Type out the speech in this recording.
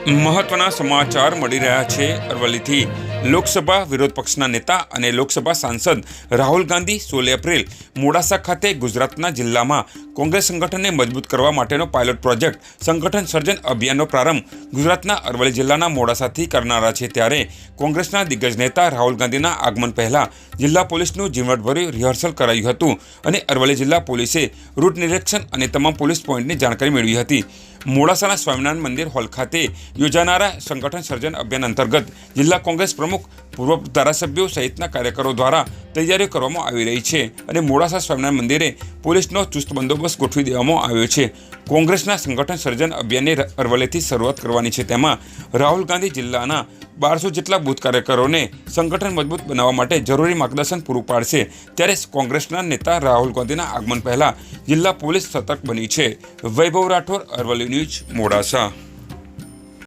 મહત્વના સમાચાર મળી રહ્યા છે અરવલ્લીથી। લોકસભા વિરોધ પક્ષના નેતા અને લોકસભા સાંસદ રાહુલ ગાંધી 16 એપ્રિલ મોડાસા ખાતે ગુજરાતના જિલ્લામાં કોંગ્રેસ સંગઠનને મજબૂત કરવા માટેનો પાયલોટ પ્રોજેક્ટ સંગઠન સર્જન અભિયાનનો પ્રારંભ ગુજરાતના અરવલ્લી જિલ્લાના મોડાસાથી કરનારા છે। ત્યારે કોંગ્રેસના દિગ્ગજ નેતા રાહુલ ગાંધીના આગમન પહેલા જિલ્લા પોલીસનું ઝીણવટભર્યું રિહર્સલ કરાયું હતું અને અરવલ્લી જિલ્લા પોલીસે રૂટ નિરીક્ષણ અને તમામ પોલીસ પોઈન્ટની જાણકારી મેળવી હતી। મોડાસાના સ્વામિનારાયણ મંદિર હોલ ખાતે યોજાનારા સંગઠન સર્જન અભિયાન અંતર્ગત જિલ્લા કોંગ્રેસ પ્રમુખ, પૂર્વ ધારાસભ્યો સહિતના કાર્યકરો દ્વારા તૈયારીઓ કરવામાં આવી રહી છે અને મોડાસા સ્વામિનારાયણ મંદિરે પોલીસનો ચુસ્ત બંદોબસ્ત ગોઠવી દેવામાં આવ્યો છે। કોંગ્રેસના સંગઠન સર્જન અભિયાનની અરવલ્લીથી શરૂઆત કરવાની છે। તેમાં રાહુલ ગાંધી જિલ્લાના 1200 જેટલા બૂથ કાર્યકરોને સંગઠન મજબૂત બનાવવા માટે જરૂરી માર્ગદર્શન પૂરું પાડશે। ત્યારે કોંગ્રેસના નેતા રાહુલ ગાંધીના આગમન પહેલા જિલ્લા પોલીસ સતર્ક બની છે। વૈભવ રાઠોડ, અરવલ્લી ન્યૂઝ, મોડાસા।